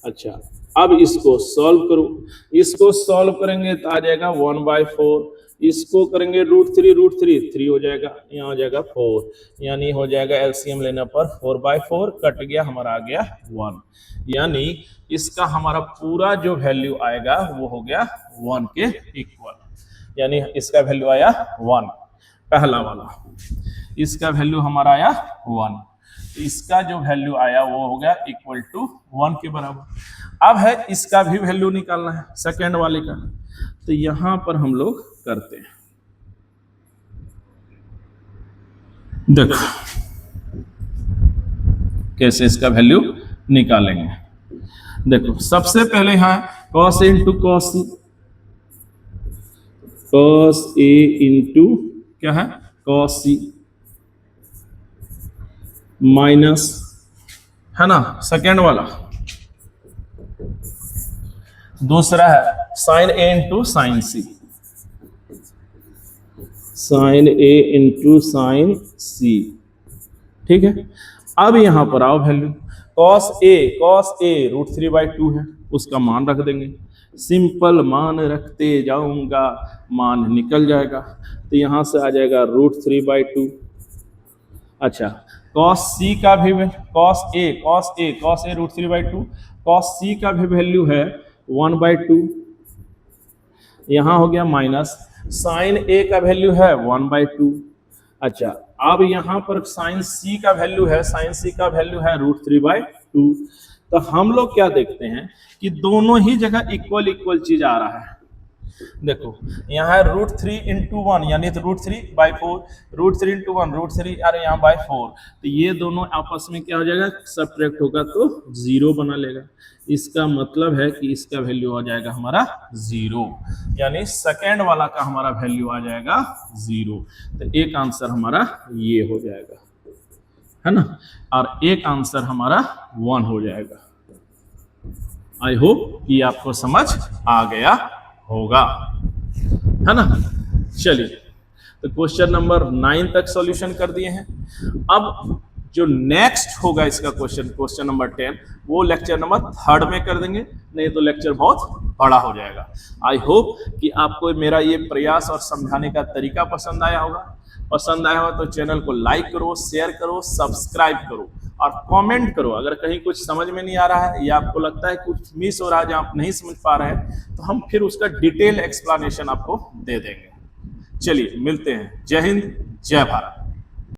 अच्छा, अब इसको सॉल्व करो, इसको सॉल्व करेंगे तो आ जाएगा 1/4। इसको करेंगे √3 हो जाएगा, यहाँ हो जाएगा 4, यानी हो जाएगा एलसीएम लेने पर 4/4 कट गया, हमारा आ गया 1। यानी इसका हमारा पूरा जो वैल्यू आएगा वो हो गया 1 के इक्वल, यानी इसका वैल्यू आया 1, पहला वाला इसका वैल्यू हमारा आया 1, इसका जो वैल्यू आया वो हो गया इक्वल टू 1 के बराबर। अब है इसका भी वैल्यू निकालना है सेकेंड वाले का। तो यहां पर हम लोग करते हैं, देखो कैसे इसका वैल्यू निकालेंगे। देखो सबसे पहले यहां cos a into cos c, cos a into क्या है cos c माइनस है ना सेकेंड वाला, दूसरा है sine a into sine C, sine a into sine C. ठीक है, अब यहां पर आओ वैल्यू, cos a √3/2 है, उसका मान रख देंगे। सिंपल मान रखते जाऊंगा, मान निकल जाएगा। तो यहां से आ जाएगा √3/2। अच्छा, cos c का भी cos a √3/2, cos c का भी वैल्यू है 1/2, यहां हो गया माइनस साइन a का वैल्यू है 1/2। अच्छा, अब यहां पर साइन c का वैल्यू है, साइन c का वैल्यू है √3/2। तो हम लोग क्या देखते हैं कि दोनों ही जगह इक्वल चीज आ रहा है। देखो यहाँ है √3 इंटू 1 यानी तो √3/4, √3 इंटू 1 √3 और यहाँ by 4। तो ये दोनों आपस में क्या हो जाएगा, सब्ट्रैक्ट होगा तो 0 बना लेगा। इसका मतलब है कि इसका वैल्यू आ जाएगा हमारा 0, यानी सेकेंड वाला का हमारा वैल्यू आ जाएगा 0। तो एक आंसर हमारा ये हो जाएगा, है ना, और एक आंसर हमारा 1 हो जाएगा। आई होप कि आपको समझ आ गया होगा, है ना। चलिए, तो क्वेश्चन नंबर 9 तक सॉल्यूशन कर दिए हैं। अब जो नेक्स्ट होगा इसका क्वेश्चन नंबर 10, वो लेक्चर नंबर 3 में कर देंगे, नहीं तो लेक्चर बहुत बड़ा हो जाएगा। आई होप कि आपको मेरा ये प्रयास और समझाने का तरीका पसंद आया होगा। पसंद आया हो तो चैनल को लाइक करो, शेयर करो, सब्सक्राइब करो और कमेंट करो। अगर कहीं कुछ समझ में नहीं आ रहा है या आपको लगता है कुछ मिस हो रहा है जो आप नहीं समझ पा रहे हैं, तो हम फिर उसका डिटेल एक्सप्लेनेशन आपको दे देंगे। चलिए मिलते हैं। जय हिंद, जय भारत।